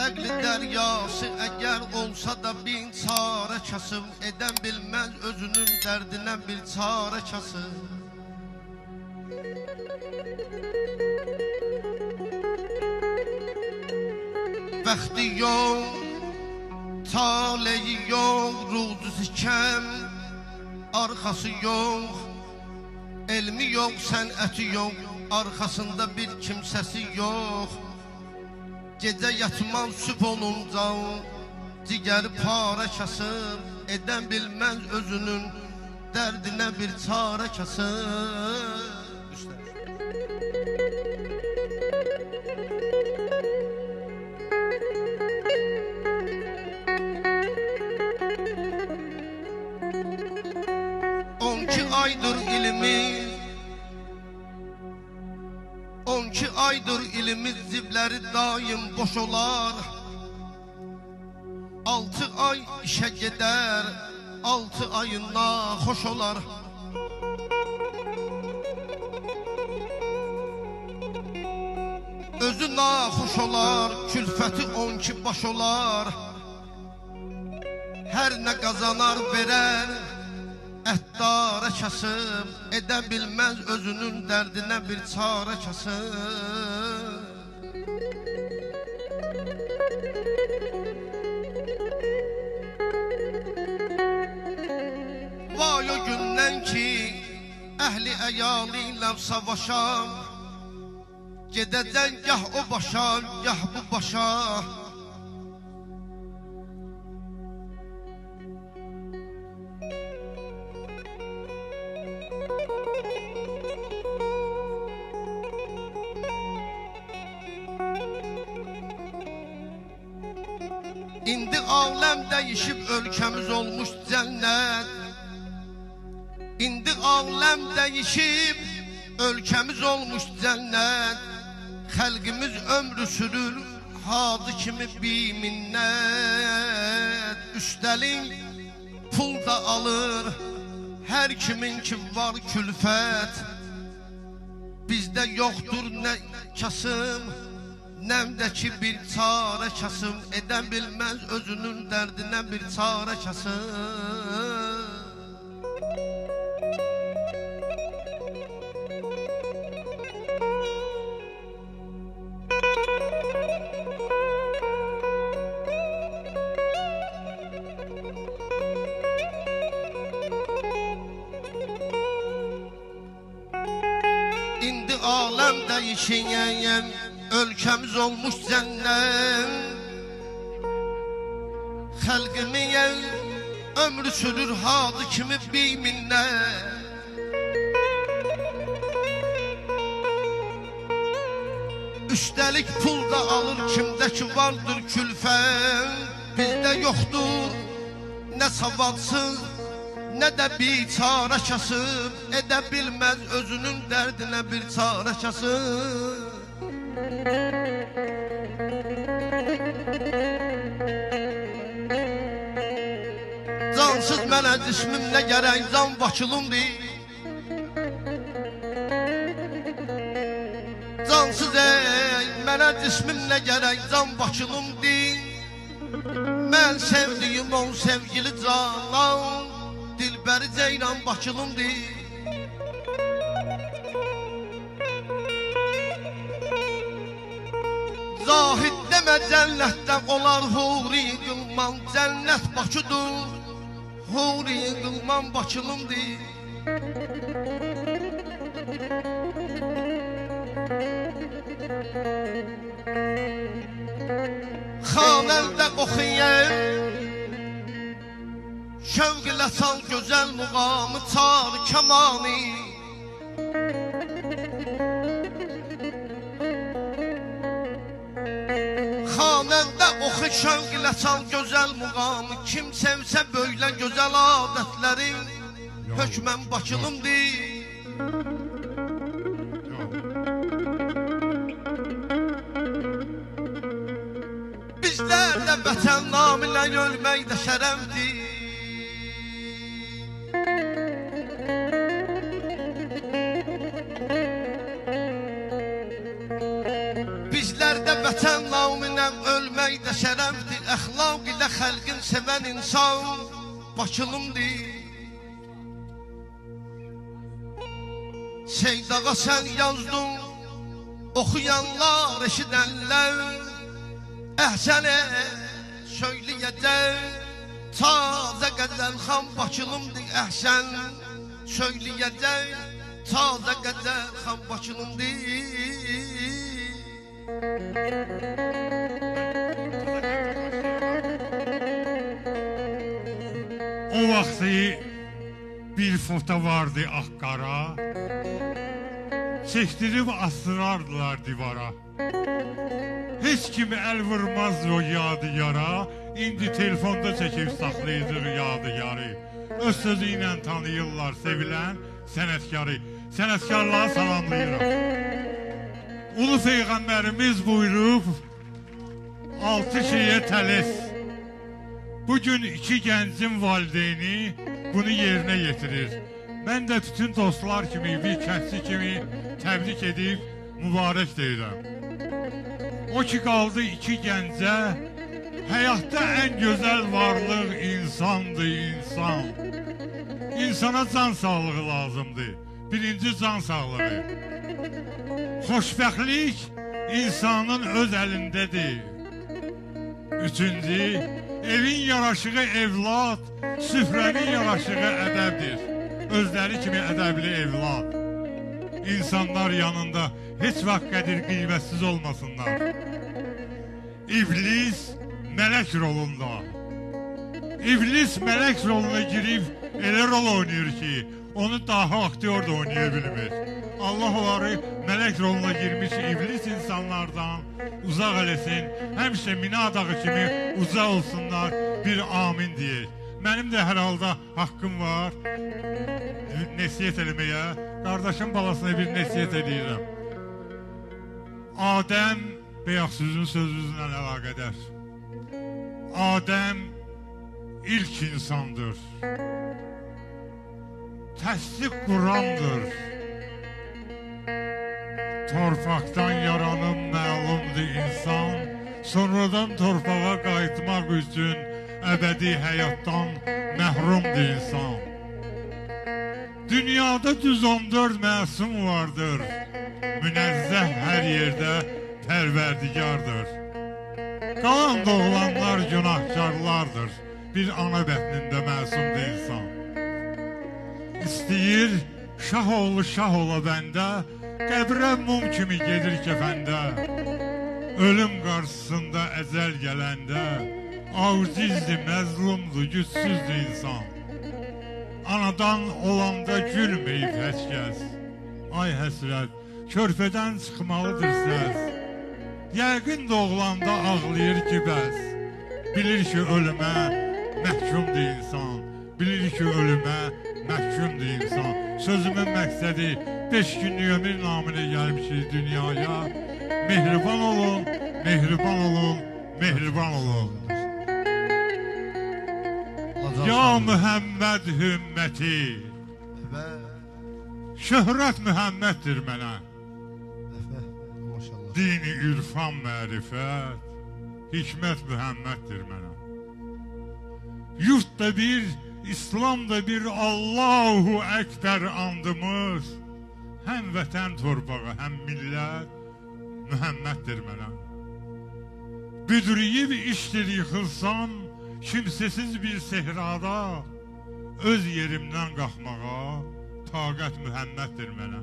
Əqli dəryası əgər olsa da bin çarə kasıb, edən bilməz özünün dərdinə bir çarə kasıb. Bəxti yox, taleyi yox, ruzusu kəm, arxası yox, elmi yox, sənəti yox, arxasında bir kimsəsi yox. Gecə yatmaz sübh olunca digər para kasıb, edən bilməz özünün dərdinə bir çarə kasıb. 12 aydır ilimiz, 12 aydır ilimiz zibləri daim boş olar. 6 ay işə gedər, 6 ayına xoş olar. Özü naxoş olar, külfəti 12 baş olar. Hər nə qazanar verər, ətdara kasıb, edə bilməz özünün dərdinə bir çarə kasıb. Vay o gündən ki, əhli əyalı ilə savaşam, gedəcən gah o başa, gah bu başa. İndi aləm dəyişib ölkəmiz olmuş cənnət. İndi aləm dəyişib ölkəmiz olmuş cənnət. Xəlqimiz ömrü sürür hadı kimi biminnət. Üstəlik pul da alır hər kimin ki var külfət. Bizdə yoxdur nə kasım, nəmdəki bir çarə kasım, edən bilməz özünün dərdinə bir çarə kasım. İndi aləm dəyişəyən ölkəmiz olmuş cənnət. Xəlqimiz ömrü sürür hadı kimi biminnət. Üstəlik pul da alır kimdə ki vardır külfət. Bizdə yoxdur nə savadsız, nə də biçarə kasıb, edə bilməz özünün dərdinə bir çarə kasıb. Cansız mənə cismim nə gərək, can vakilumdur. Cansız mənə cismim nə gərək, can vakilumdur. Mən sevdiyim ol sevgili canan, dilbəri ceyran bakılımdır. Zahid demə cənnətdən olar huri qılman, cənnət Bakıdır, huri qılman Bakılımdır. Xanəldə oxuyən şövq ilə çal gözəl muğamı, çal kəmanı. Xanəndə oxu şövq ilə çal gözəl muğamı. Kim sevsə böylə gözəl adətləri, hökmən Bakılımdır. Bizlər də vətən naminə ölmək də şərəfdir. Bizlər də vətən naminə naminə ölmək də şərəfdir, əxlaq ilə xəlqin sevən insan Bakılımdır. Seydağa sən yazdın, oxuyanlar, eşidənlər əhsənə söyləyəcək. Tazə qəzəlxan Bakılımdır, əhsən söyləyəcək. Tazə qəzəlxan Bakılımdır. O vaxtı bir foto vardı ağ-qara, çəkdirib asırardılar divara. Heç kimi əl vurmaz o yadigarə, indi telefonda çəkib saxlayıcıq yadigarı. Öz sözü ilə tanıyırlar sevilən sənətkarı. Sənətkarlara salamlayıram. Ulu Peyğəmbərimiz buyurub 6 şeyə təlis. Bugün 2 gəncin valideyni bunu yerinə yetirir. Mən də bütün dostlar kimi, bir kəssi kimi təbrik edib mübarək deyirəm. O ki qaldı 2 gəncə, həyatda ən gözəl varlıq insandır, insan. İnsana can sağlığı lazımdır. Birinci can sağlığı. Xoşbəxtlik insanın öz əlindədir. Üçüncü, evin yaraşığı evlad, süfrənin yaraşığı ədəbdir. Özləri kimi ədəbli evlad. İnsanlar yanında heç vaxt qədir qiymətsiz olmasınlar. İblis mələk rolunda. İblis mələk roluna girib elə rol oynayır ki, onu daha aktyor da oynaya bilmir. Allah onları mələk roluna girmiş iblis insanlardan uzaq eləsin. Həmişə Mina dağı kimi uzaq olsunlar, bir amin deyək. Mənim də hər halda haqqım var nəsiyyət eləməyə. Qardaşım balasına bir nəsiyyət eləyirəm. Adəm, bəyək sizin sözünüzlə əlaqədər. Adəm ilk insandır. Təsdiq Qurandır. Torpaqdan yaranıb məlumdur insan, sonradan torpağa qayıtmaq üçün əbədi həyatdan məhrumdur insan. Dünyada düz 14 məsum vardır, münəzzəh hər yerdə pərverdigardır. Qalan doğulanlar günahkarlardır, bir ana bətnində məsumdur insan. İstəyir şah oğlu şah ola bəndə, qəbrə mum kimi gedir kəfəndə. Ölüm qarşısında əcəl gələndə, acizdir, məzlumdur, gücsüzdür insan. Anadan olanda gülməyib heç kəs. Ay həsrət, körpədən çıxmalıdır səs. Yəqin doğulanda ağlayır ki bəs. Bilir ki ölümə məhkumdur insan. Bilir ki ölümə məhkumdur insan. Sözümün məqsədi 5 günlük ömür naminə gəlmişik dünyaya. Mehriban olun, mehriban olun, mehriban olun. Ya Mühəmməd hümməti, şöhrət Mühəmməddir mənə. Dini ürfan mərifət, hikmət Mühəmməddir mənə. Yurt da bir, İslam da bir, Allahu Əkbər andımız. Həm vətən torpağı, həm millət Mühəmməddir mənə. Büdriyib işdir yıxılsam, kimsəsiz bir sehrada, öz yerimdən qalxmağa taqət Mühəmməddir mənə.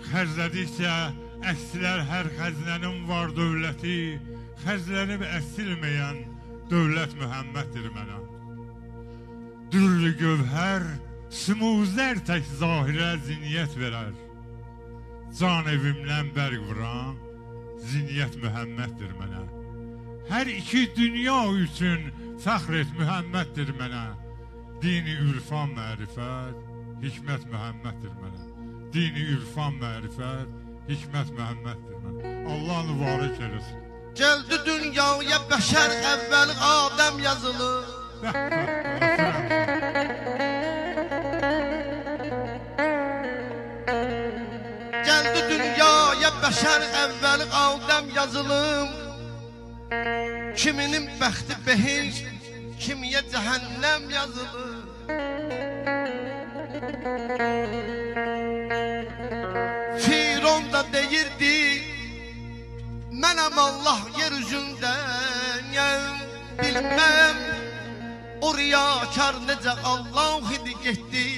Xərclədikcə əksilər hər xəzinənin var dövləti, xərclənib əsilməyən dövlət Mühəmməddir mənə. Dürlü gövhər, smuzər tək zahirə ziniyyət verər. Can evimdən bərq vuran ziniyyət Mühəmməddir mənə. Hər iki dünya üçün fəxr et Mühəmməddir mənə. Dini ürfan mərifət, hikmət Mühəmməddir mənə. Dini ürfan mərifət, hikmət Mühəmməddir mənə. Allah mübarək eləsin. Gəldi dünyaya bəşər əvvəl Adəm yazılır. Gəldi dünyaya bəşər əvvəli Adəm yazılım. Kiminin bəxti behiş, kimiyə cəhənnəm yazılır. Firon da deyirdi, mənəm Allah yer üzündəyəm. Bilməm, o riyakar necə Allah idi getdi.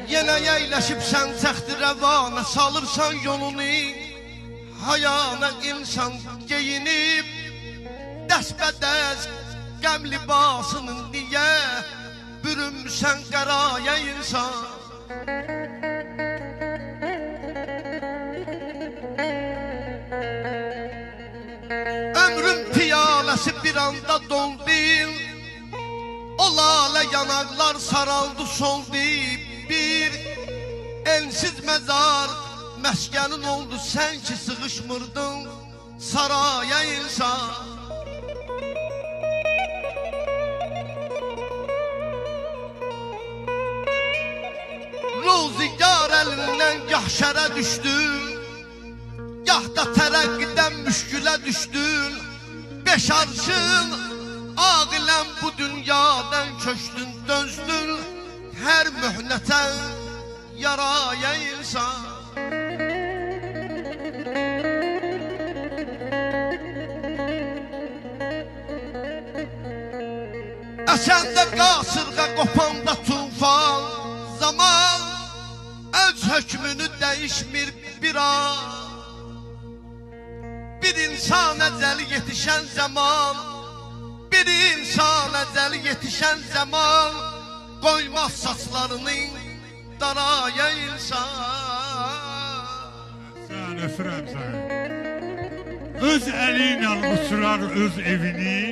Yenə yeyləşibsən çəxti rəvana, salırsan yolunu hayana, insan geyinib dəsbədəz qəm libasının niyə bürünmüsən qaraya insan. Ömrün piyaləsi bir anda doldu, o lalə yanaqlar saraldı soldu. Bir ensiz məzar məskənin oldu, sən ki sığışmırdın saraya insan. Ruzigar əlindən gah şərə düşdün, gah da tərəqqidən müşkülə düşdün. Beş arşın ağilən bu dünyadan köçdün, dözdün hər mühnətə yaraya insan. Əsəndə qasırğa, qopanda tufan, zaman öz hökmünü dəyişmir bir an. Bir insan əcəli yetişən zaman, bir insan əcəli yetişən zaman qoymaz saçlarının daraya insan. Sən öfürəm sən. Öz əli ilə uçurar öz evini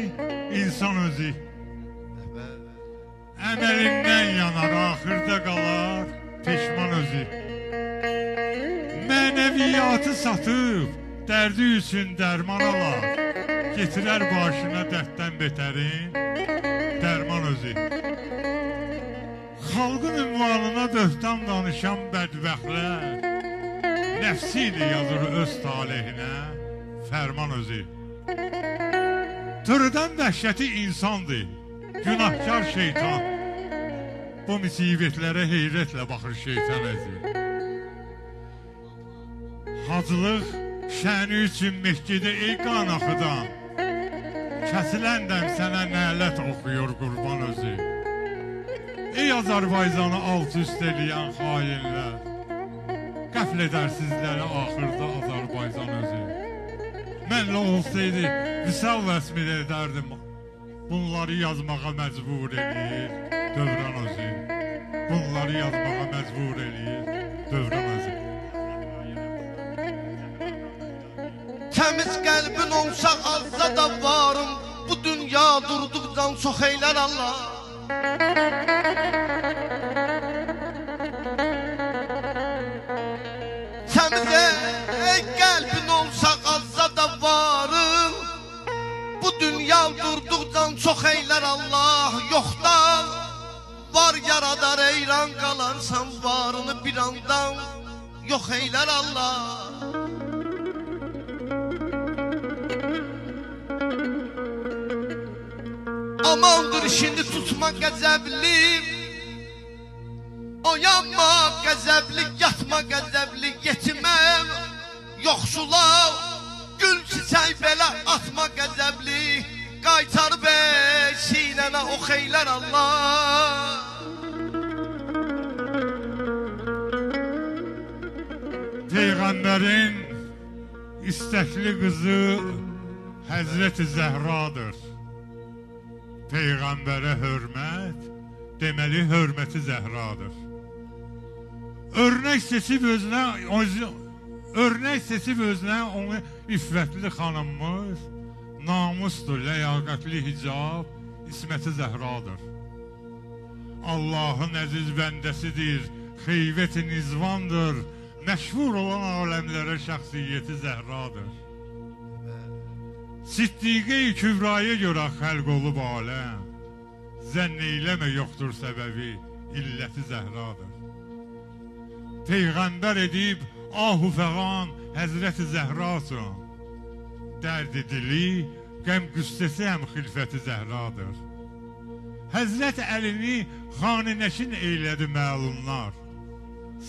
insan özü. Əməlindən yanar, axırda qalar peşman özü. Mənəviyyatı satıb dərdi üçün dərman alar, getirər başına dərddən betərin dərman özü. Xalqın ünvanına döhtan danışan bədbəxtlər nəfsi ilə yazır öz talehinə fərman özü. Tırıdan dəhşəti insandır, günahkar şeytan. Bu müsibətlərə heyrətlə baxır şeytan əzi. Hacılıq şəni üçün Məhkidə ey qan axıdan, kəsilən dəm sənə nələt oxuyur qurban özü. Ey Azərbaycanı alt üst eləyən xainlər, qəfl edər sizləri axırda Azərbaycan özü. Mənlə olsaydı visal vəsmini edərdim, bunları yazmağa məcbur eləyir dövran özü. Bunları yazmağa məcbur eləyir dövran özü. Təmiz qəlbin olsa azza da varım, bu dünya durduqdan çox eylər Allah. Təmiz qəlbin olsa azza da varım, bu dünya durduqdan çox eylər Allah. Yoxdan var yaradar, eyran qalarsan varını bir andan yox eylər Allah. Amandır işini tutma qəzəbli, oyanma qəzəbli, yatma qəzəbli, yetiməm yoxsula gül çiçək belə atma qəzəbli, qaytar bəy sinənə ox eylər Allah. Peyğəmbərin istəkli qızı Həzreti Zəhradır. Peyğəmbərə hörmət, deməli hörməti Zəhradır. Örnək seçib özünə onu iffətli xanımımız, namusdur, ləyaqətli hicab, İsməti Zəhradır. Allahın əziz bəndəsidir, xeyvət-i nizvandır, məşhur olan aləmlərə şəxsiyyəti Zəhradır. Siddiqe-i Kübraya görə xəlq olub aləm. Zənn eyləmə yoxdur səbəbi, illəti Zəhradır. Peyğəmbər edib ahu fəğan Həzrəti Zəhrasun. Dərdi dili, qəm qüssəsi həm xilfəti Zəhradır. Həzrət Əlini xanə-nəşin eylədi məlumlar.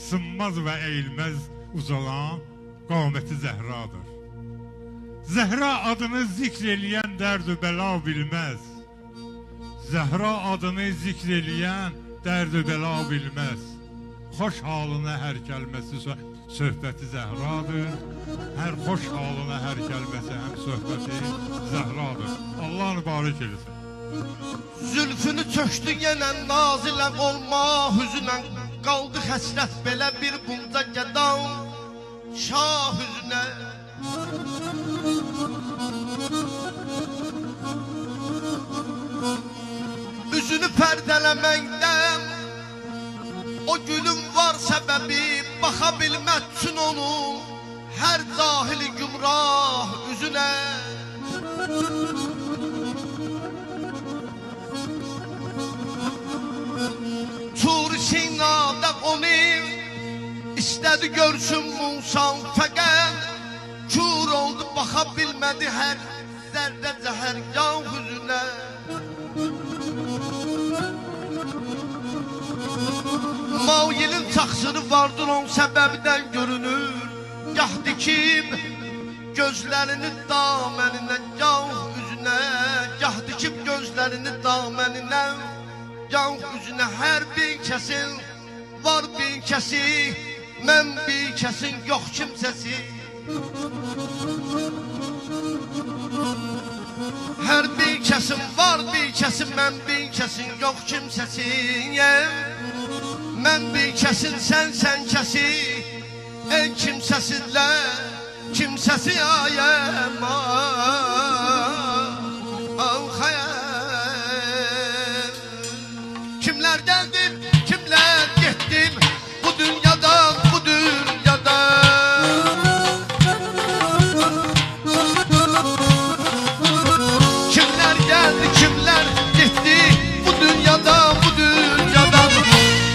Sınmaz və eğilməz uzalan qaməti Zəhradır. Zəhra adını zikr eləyən dərd-ü bəla bilməz. Zəhra adını zikr eləyən dərd-ü bəla bilməz. Xoş halına hər kəlməsi söhbəti Zəhradır. Hər xoş halına hər kəlməsi həm söhbəti Zəhradır. Allah mübarək eləsin. Zülfünü çöktü yenə nazilən olma hüzünən. Qaldı həsrət belə bir bunca gədan şah hüzünə. Üzünü pərdələməkdən o gülüm var səbəbi, baxa bilmək üçün onun hər cahili gümrah üzünə. Tur-i Sina'da onu istədi görsün Musa, fəqət kür oldu, baxa bilmədi hər zərrə zəhər yan hüzünə. Mailin çaxsırı vardır, on səbəbdən görünür. Gah dikib gözlərini daməninə, yan üzünə. Gah dikib gözlərini daməninə, yan üzünə. Hər bir kəsin var bir kəsi, mən bir kəsin yox kimsəsi. Hər bir kəsin var bir kəsin, mən bir kəsin yox kimsəsi. Mən bir kəsin, sən kəsi, en kimsəsizlər kimsəsi ayəm. Kimlər gəldi, kimlər getdim bu dünyadan, bu dünyadan. Kimlər gəldi, kimlər getdi bu dünyadan, bu dünyadan.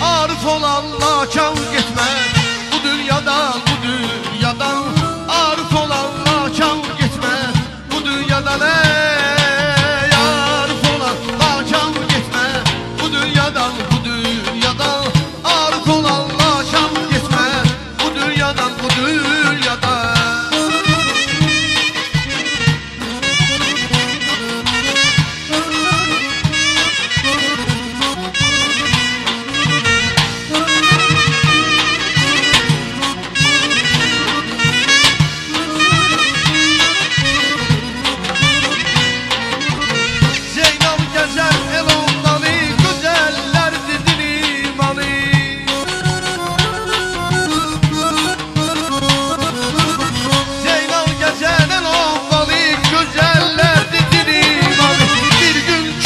Arif olanlar kan getməz bu dünyadan, bu dünyadan. Arif olanlar kan getməz bu dünyadan. Arif olanlar kan getməz bu dünyadan, bu dünyadan. Arif olanlar kan getməz bu dünyadan, bu dünyadan.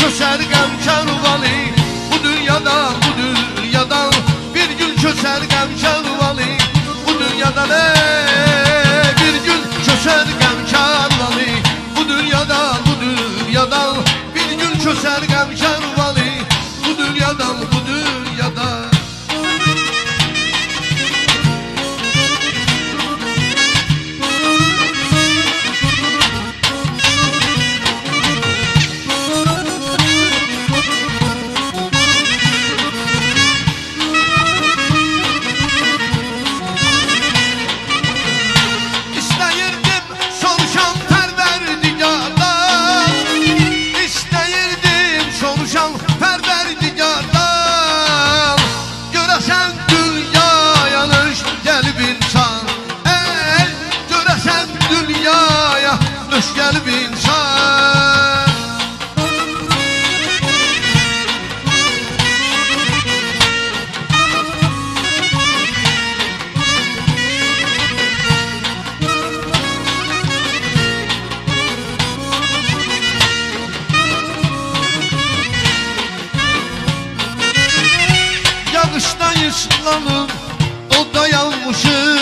Köşər qəmkar vali bu dünyadan, bir gün köşər qəmkar vali bu dünyadan, bu dünyadan. Bir gün köşər qəmkar vali bu dünyadan, bu dünyadan. Pərverdigardan görəsən dünyaya nöş gəlib insan. Görəsən dünyaya nöş gəlib insan. Yağışdan ıslanıb o da yanmışım.